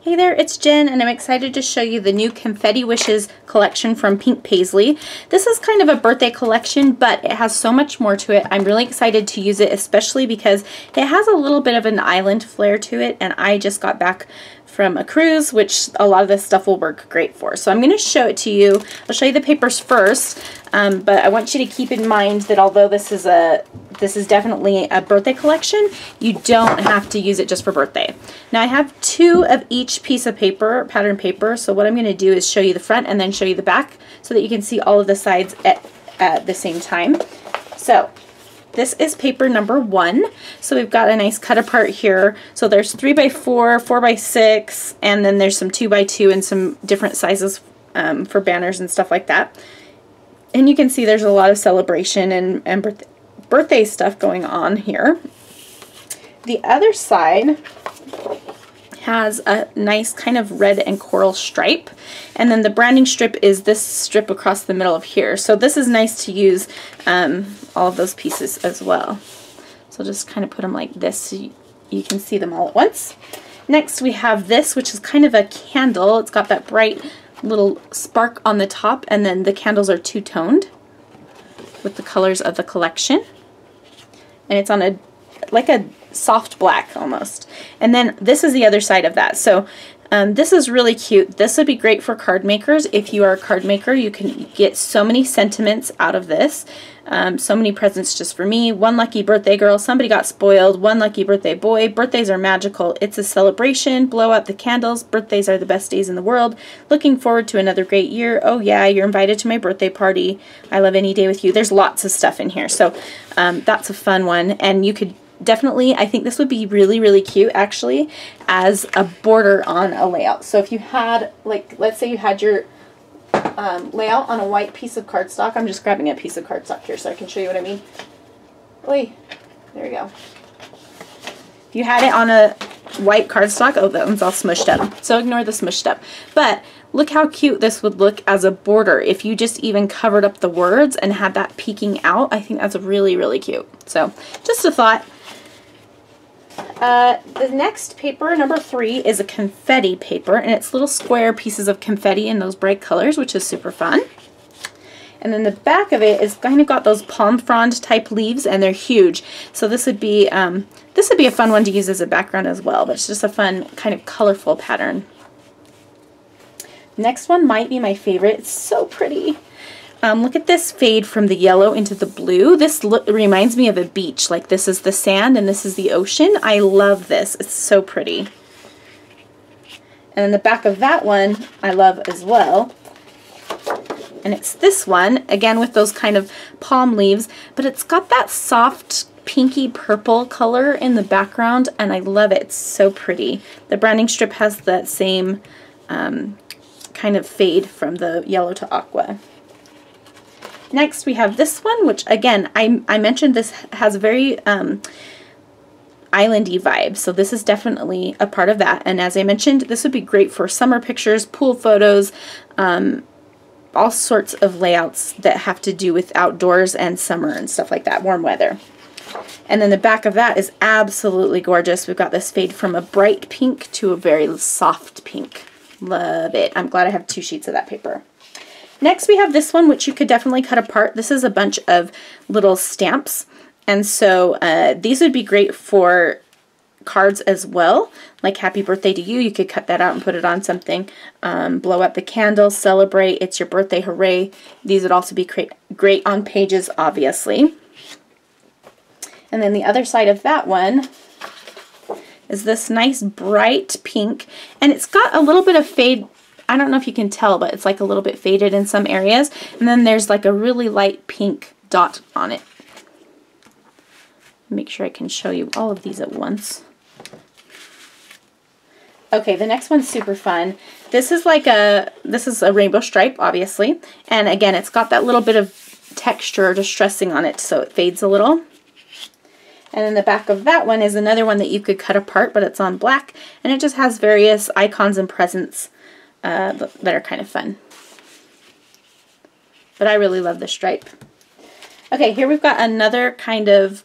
Hey there, it's Jen, and I'm excited to show you the new Confetti Wishes collection from Pink Paislee. This is kind of a birthday collection, but it has so much more to it. I'm really excited to use it, especially because it has a little bit of an island flair to it, and I just got back from a cruise, which a lot of this stuff will work great for. So I'm going to show it to you. I'll show you the papers first, but I want you to keep in mind that although this is definitely a birthday collection, you don't have to use it just for birthday. Now I have two of each piece of paper, pattern paper, so what I'm going to do is show you the front and then show you the back so that you can see all of the sides at the same time. So this is paper number 1. So we've got a nice cut apart here. So there's 3x4, 4x6, and then there's some 2x2 and some different sizes for banners and stuff like that. And you can see there's a lot of celebration and birthday stuff going on here. The other side has a nice kind of red and coral stripe, and then the branding strip is this strip across the middle of here. So this is nice to use all of those pieces as well. So just kind of put them like this so you can see them all at once. Next we have this, which is kind of a candle. It's got that bright little spark on the top, and then the candles are two-toned with the colors of the collection. And it's on like a soft black almost. And then this is the other side of that. So this is really cute. This would be great for card makers. If you are a card maker, you can get so many sentiments out of this. So many presents just for me. One lucky birthday girl. Somebody got spoiled. One lucky birthday boy. Birthdays are magical. It's a celebration. Blow out the candles. Birthdays are the best days in the world. Looking forward to another great year. Oh yeah, you're invited to my birthday party. I love any day with you. There's lots of stuff in here. So that's a fun one. And you could definitely, I think this would be really, really cute actually as a border on a layout. So if you had, like, let's say you had your layout on a white piece of cardstock. I'm just grabbing a piece of cardstock here so I can show you what I mean. Oy, there we go. If you had it on a white cardstock, oh, that one's all smushed up. So ignore the smushed up. But look how cute this would look as a border if you just even covered up the words and had that peeking out. I think that's really, really cute. So just a thought. The next paper, number 3, is a confetti paper, and it's little square pieces of confetti in those bright colors, which is super fun. And then the back of it is kind of got those palm frond type leaves, and they're huge. So this would be a fun one to use as a background as well, but it's just a fun kind of colorful pattern. Next one might be my favorite. It's so pretty. Look at this fade from the yellow into the blue. This reminds me of a beach. Like this is the sand and this is the ocean. I love this. It's so pretty. And then the back of that one I love as well. And it's this one, again with those kind of palm leaves, but it's got that soft pinky purple color in the background, and I love it. It's so pretty. The branding strip has that same kind of fade from the yellow to aqua. Next we have this one, which again, I mentioned this has very islandy vibe, so this is definitely a part of that. And as I mentioned, this would be great for summer pictures, pool photos, all sorts of layouts that have to do with outdoors and summer and stuff like that, warm weather. And then the back of that is absolutely gorgeous. We've got this fade from a bright pink to a very soft pink. Love it. I'm glad I have 2 sheets of that paper. Next we have this one, which you could definitely cut apart. This is a bunch of little stamps, and so these would be great for cards as well, like happy birthday to you. You could cut that out and put it on something. Blow out the candle, celebrate, it's your birthday, hooray. These would also be great on pages, obviously. And then the other side of that one is this nice bright pink, and it's got a little bit of fade. I don't know if you can tell, but it's like a little bit faded in some areas. And then there's like a really light pink dot on it. Make sure I can show you all of these at once. Okay, the next one's super fun. This is a rainbow stripe, obviously. And again, it's got that little bit of texture distressing on it, so it fades a little. And then the back of that one is another one that you could cut apart, but it's on black. And it just has various icons and presents that are kind of fun. But I really love the stripe. Okay, here we've got another kind of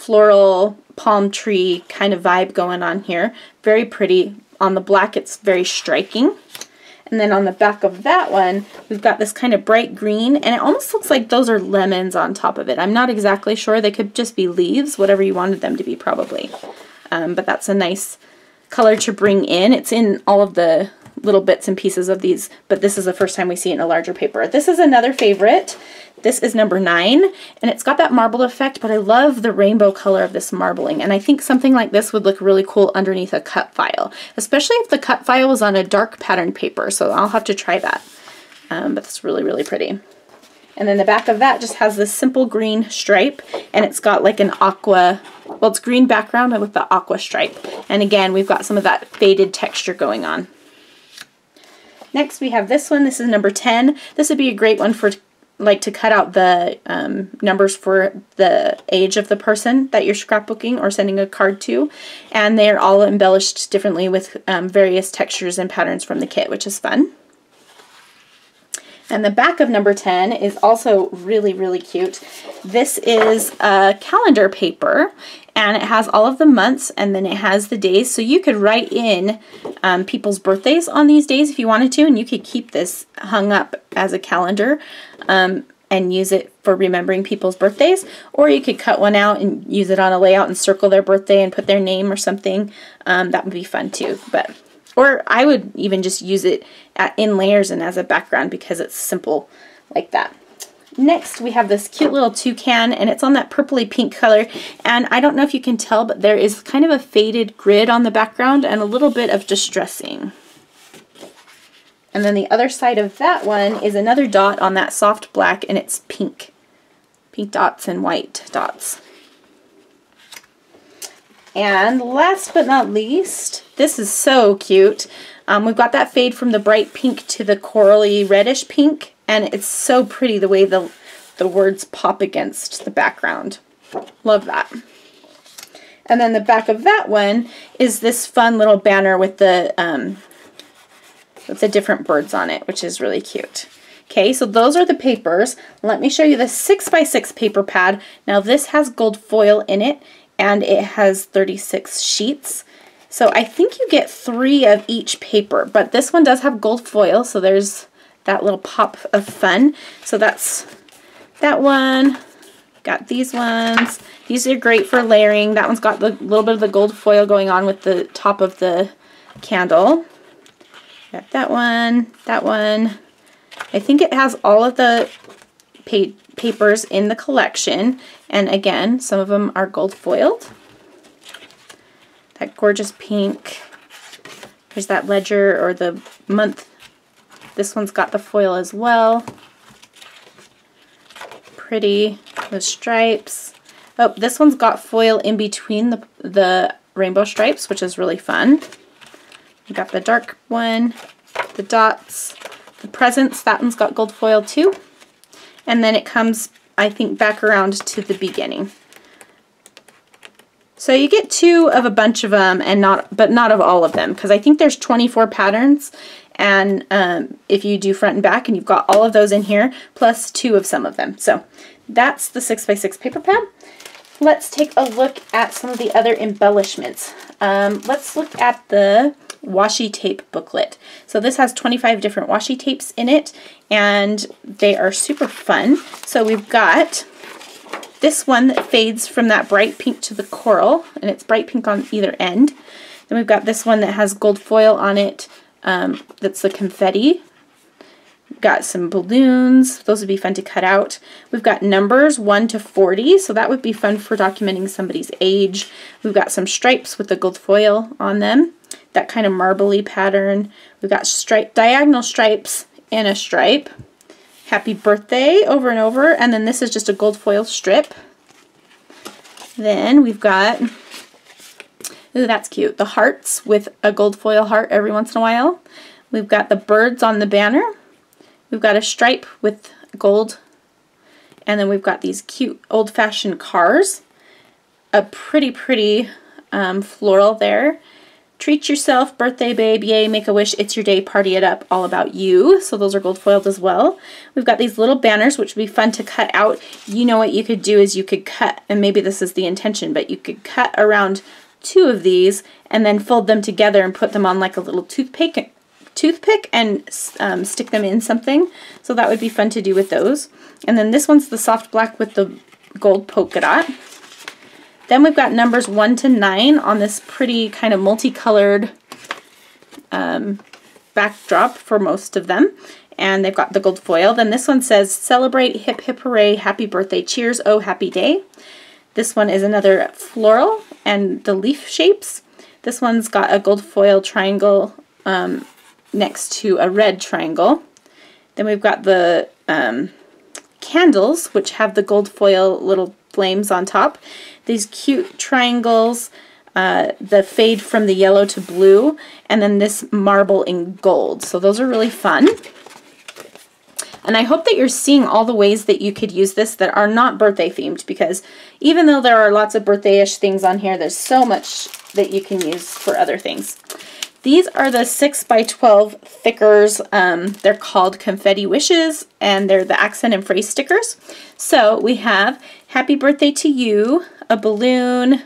floral palm tree kind of vibe going on here. Very pretty. On the black, it's very striking. And then on the back of that one, we've got this kind of bright green, and it almost looks like those are lemons on top of it. I'm not exactly sure. They could just be leaves, whatever you wanted them to be probably. But that's a nice color to bring in. It's in all of the little bits and pieces of these, but this is the first time we see it in a larger paper. This is another favorite. This is number 9, and it's got that marbled effect, but I love the rainbow color of this marbling, and I think something like this would look really cool underneath a cut file, especially if the cut file was on a dark pattern paper, so I'll have to try that. But it's really, really pretty. And then the back of that just has this simple green stripe, and it's got like an aqua, well, it's green background with the aqua stripe. And again, we've got some of that faded texture going on. Next we have this one. This is number 10. This would be a great one for like to cut out the numbers for the age of the person that you're scrapbooking or sending a card to, and they're all embellished differently with various textures and patterns from the kit, which is fun. And the back of number 10 is also really, really cute. This is a calendar paper, and it has all of the months, and then it has the days, so you could write in people's birthdays on these days if you wanted to, and you could keep this hung up as a calendar and use it for remembering people's birthdays, or you could cut one out and use it on a layout and circle their birthday and put their name or something. That would be fun too. Or I would even just use it in layers and as a background because it's simple like that. Next we have this cute little toucan, and it's on that purpley pink color, and I don't know if you can tell, but there is kind of a faded grid on the background and a little bit of distressing. And then the other side of that one is another dot on that soft black, and it's pink. Pink dots and white dots. And last but not least, this is so cute. We've got that fade from the bright pink to the corally reddish pink, and it's so pretty the way the words pop against the background. Love that. And then the back of that one is this fun little banner with the different birds on it, which is really cute. Okay, so those are the papers. Let me show you the 6x6 paper pad. Now this has gold foil in it, and it has 36 sheets. So I think you get 3 of each paper, but this one does have gold foil, so there's that little pop of fun. So that's that one. Got these ones. These are great for layering. That one's got the little bit of the gold foil going on with the top of the candle. Got that one, that one. I think it has all of the papers in the collection, and again, some of them are gold foiled. That gorgeous pink. There's that ledger or the month. This one's got the foil as well. Pretty with stripes. Oh, this one's got foil in between the rainbow stripes, which is really fun. We got the dark one, the dots, the presents. That one's got gold foil too. And then it comes, I think, back around to the beginning. So you get 2 of a bunch of them, and but not of all of them, because I think there's 24 patterns, and if you do front and back, and you've got all of those in here, plus 2 of some of them. So that's the 6x6 paper pad. Let's take a look at some of the other embellishments. Let's look at the washi tape booklet. So this has 25 different washi tapes in it, and they are super fun. So we've got this one that fades from that bright pink to the coral, and it's bright pink on either end. Then we've got this one that has gold foil on it. That's the confetti. We've got some balloons. Those would be fun to cut out. We've got numbers 1 to 40, so that would be fun for documenting somebody's age. We've got some stripes with the gold foil on them. That kind of marbly pattern. We've got diagonal stripes in a stripe. Happy birthday over and over, and then this is just a gold foil strip. Then we've got, ooh, that's cute, the hearts with a gold foil heart every once in a while. We've got the birds on the banner. We've got a stripe with gold, and then we've got these cute old-fashioned cars. A pretty floral there. Treat yourself, birthday babe, yay, make a wish, it's your day, party it up, all about you. So those are gold foiled as well. We've got these little banners, which would be fun to cut out. You know what you could do is you could cut, and maybe this is the intention, but you could cut around 2 of these and then fold them together and put them on like a little toothpick and stick them in something. So that would be fun to do with those. And then this one's the soft black with the gold polka dot. Then we've got numbers 1 to 9 on this pretty kind of multicolored backdrop for most of them. And they've got the gold foil. Then this one says, celebrate, hip hip hooray, happy birthday, cheers, oh happy day. This one is another floral and the leaf shapes. This one's got a gold foil triangle next to a red triangle. Then we've got the candles, which have the gold foil little flames on top. These cute triangles, the fade from the yellow to blue, and then this marble in gold. So those are really fun. And I hope that you're seeing all the ways that you could use this that are not birthday themed, because even though there are lots of birthday-ish things on here, there's so much that you can use for other things. These are the 6x12 thickers. They're called Confetti Wishes, and they're the accent and phrase stickers. So we have happy birthday to you, a balloon,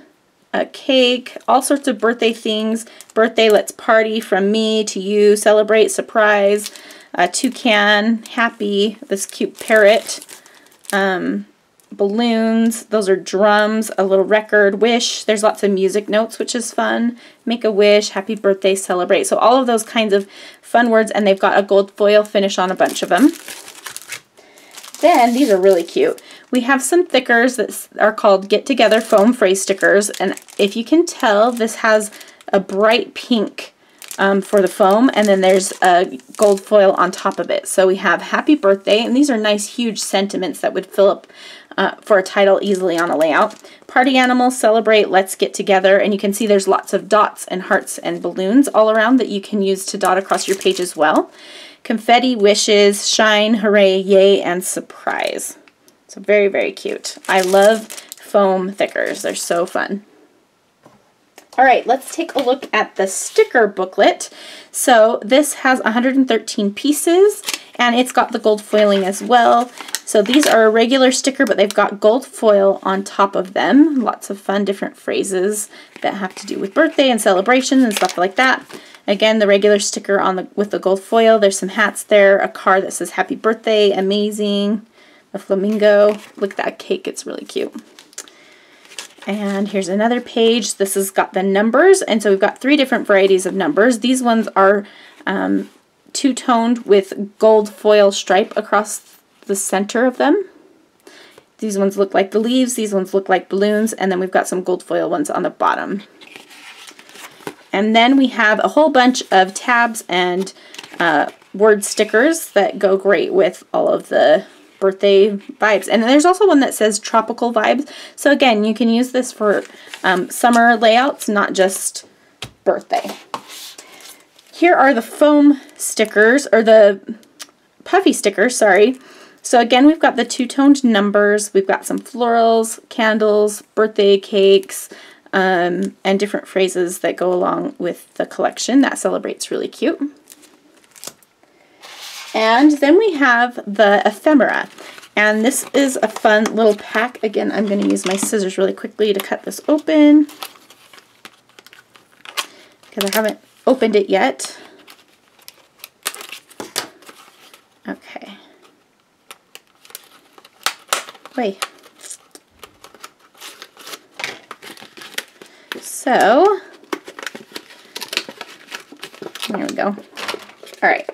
a cake, all sorts of birthday things. Birthday, let's party, from me to you, celebrate, surprise, toucan, happy, this cute parrot, balloons, those are drums, a little record, wish, there's lots of music notes, which is fun, make a wish, happy birthday, celebrate. So all of those kinds of fun words, and they've got a gold foil finish on a bunch of them. Then these are really cute. We have some thickers that are called Get Together Foam Phrase Stickers, and if you can tell, this has a bright pink for the foam, and then there's a gold foil on top of it. So we have happy birthday, and these are nice huge sentiments that would fill up for a title easily on a layout. Party animal, celebrate, let's get together, and you can see there's lots of dots and hearts and balloons all around that you can use to dot across your page as well. Confetti wishes, shine, hooray, yay, and surprise. So very, very cute. I love foam thickers. They're so fun. All right, let's take a look at the sticker booklet. So this has 113 pieces, and it's got the gold foiling as well. So these are a regular sticker, but they've got gold foil on top of them. Lots of fun different phrases that have to do with birthday and celebrations and stuff like that. Again, the regular sticker on with the gold foil. There's some hats there, a card that says happy birthday, amazing, a flamingo. Look at that cake, it's really cute. And here's another page. This has got the numbers, and so we've got 3 different varieties of numbers. These ones are two-toned with gold foil stripe across the center of them. These ones look like the leaves, these ones look like balloons, and then we've got some gold foil ones on the bottom. And then we have a whole bunch of tabs and word stickers that go great with all of the birthday vibes. And there's also one that says tropical vibes. So again, you can use this for summer layouts, not just birthday. Here are the foam stickers, or the puffy stickers, sorry. So again, we've got the two-toned numbers, we've got some florals, candles, birthday cakes, and different phrases that go along with the collection. That celebrates really cute. And then we have the ephemera, and this is a fun little pack. Again, I'm going to use my scissors really quickly to cut this open because I haven't opened it yet. Okay. Wait. So, there we go. All right.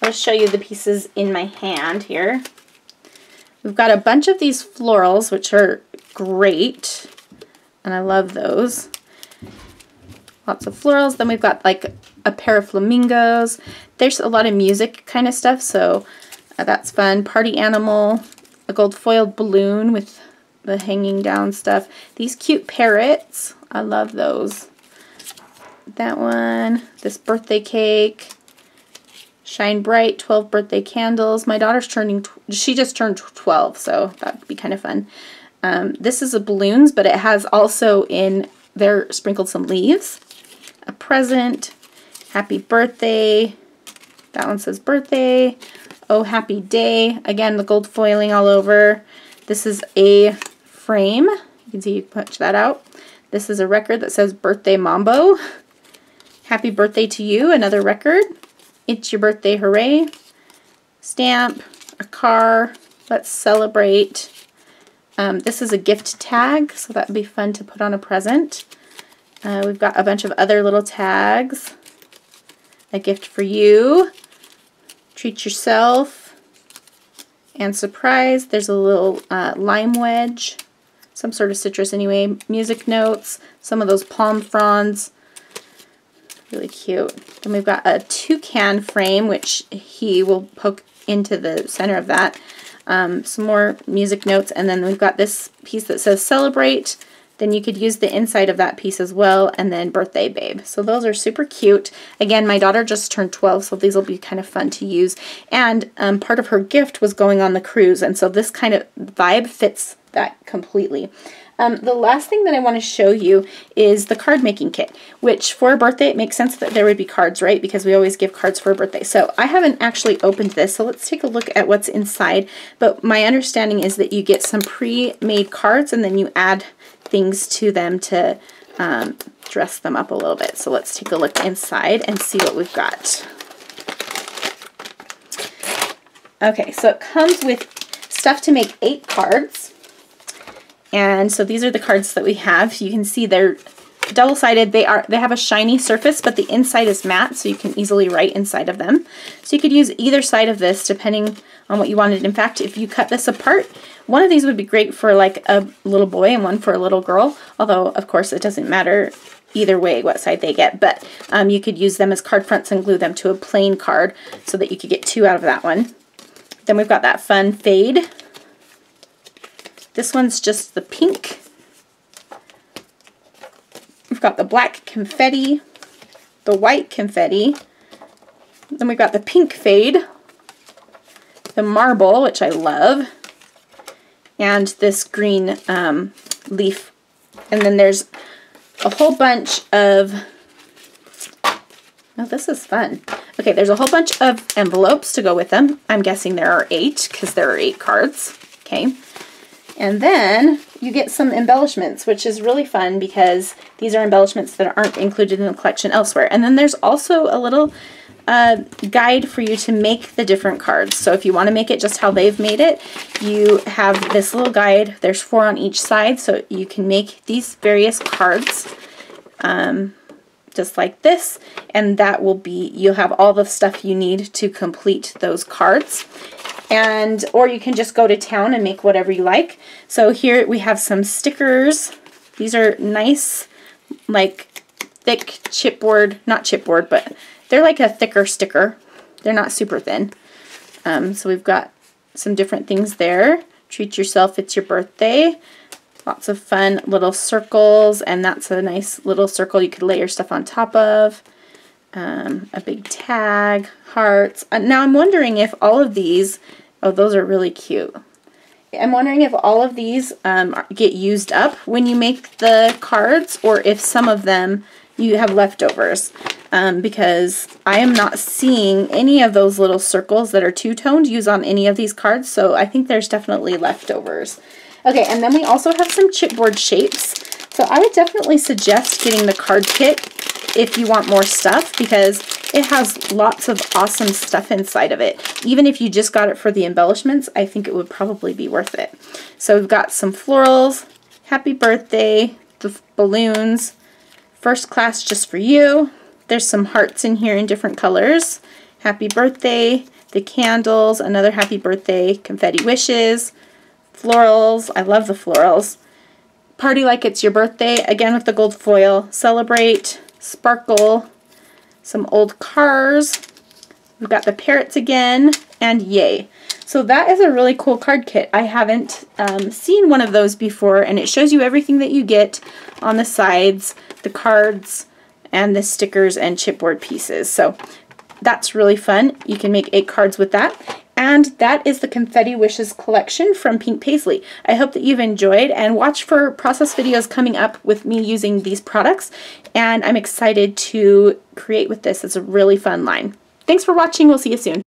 I'll show you the pieces in my hand here. We've got a bunch of these florals, which are great, and I love those. Lots of florals. Then we've got like a pair of flamingos. There's a lot of music kind of stuff, so that's fun. Party animal, a gold foiled balloon with the hanging down stuff. These cute parrots, I love those. That one, this birthday cake. Shine bright, 12 birthday candles. My daughter's turning, she just turned 12, so that would be kind of fun. This is a balloons, but it has also in there sprinkled some leaves. A present. Happy birthday. That one says birthday. Oh, happy day. Again, the gold foiling all over. This is a frame. You can see you punch that out. This is a record that says birthday mambo. Happy birthday to you. Another record. It's your birthday, hooray. Stamp. A car. Let's celebrate. This is a gift tag, so that would be fun to put on a present. We've got a bunch of other little tags. A gift for you. Treat yourself. And surprise. There's a little lime wedge. Some sort of citrus anyway. Music notes. Some of those palm fronds. Really cute. Then we've got a toucan frame, which he will poke into the center of that. Some more music notes, and then we've got this piece that says celebrate. Then you could use the inside of that piece as well, and then birthday babe. So those are super cute. Again, my daughter just turned 12, so these will be kind of fun to use. And part of her gift was going on the cruise, and so this kind of vibe fits that completely. The last thing that I want to show you is the card making kit, which for a birthday it makes sense that there would be cards, right? Because we always give cards for a birthday. So I haven't actually opened this, so let's take a look at what's inside. But my understanding is that you get some pre-made cards and then you add things to them to dress them up a little bit. So let's take a look inside and see what we've got. Okay, so it comes with stuff to make 8 cards. And so these are the cards that we have. You can see they're double-sided. They have a shiny surface, but the inside is matte, so you can easily write inside of them. So you could use either side of this depending on what you wanted. In fact, if you cut this apart, one of these would be great for like a little boy and one for a little girl. Although, of course, it doesn't matter either way what side they get. But you could use them as card fronts and glue them to a plain card so that you could get 2 out of that one. Then we've got that fun fade. This one's just the pink. We've got the black confetti, the white confetti. Then we've got the pink fade, the marble, which I love, and this green leaf. And then there's a whole bunch of, oh, this is fun. Okay, there's a whole bunch of envelopes to go with them. I'm guessing there are 8 because there are 8 cards. Okay. And then you get some embellishments, which is really fun because these are embellishments that aren't included in the collection elsewhere. And then there's also a little guide for you to make the different cards. So if you want to make it just how they've made it, you have this little guide. There's 4 on each side, so you can make these various cards just like this. And that will be, you'll have all the stuff you need to complete those cards. Or you can just go to town and make whatever you like. So here we have some stickers. These are nice, like thick chipboard, not chipboard, but they're like a thicker sticker. They're not super thin. So we've got some different things there. Treat yourself, it's your birthday. Lots of fun little circles, and that's a nice little circle you could lay your stuff on top of. A big tag, hearts. Now I'm wondering if all of these, oh, those are really cute. I'm wondering if all of these get used up when you make the cards, or if some of them you have leftovers. Because I am not seeing any of those little circles that are two-toned used on any of these cards, so I think there's definitely leftovers. Okay, and then we also have some chipboard shapes. So I would definitely suggest getting the card kit if you want more stuff, because it has lots of awesome stuff inside of it. Even if you just got it for the embellishments, I think it would probably be worth it. So we've got some florals, happy birthday, the balloons, first class just for you. There's some hearts in here in different colors. Happy birthday, the candles, another happy birthday, confetti wishes, florals, I love the florals. Party like it's your birthday, again with the gold foil, celebrate, sparkle, some old cars, we've got the parrots again, and yay. So that is a really cool card kit. I haven't seen one of those before, and it shows you everything that you get on the sides, the cards, and the stickers and chipboard pieces. So that's really fun. You can make 8 cards with that. And that is the Confetti Wishes collection from Pink Paislee. I hope that you've enjoyed, and watch for process videos coming up with me using these products. And I'm excited to create with this. It's a really fun line. Thanks for watching. We'll see you soon.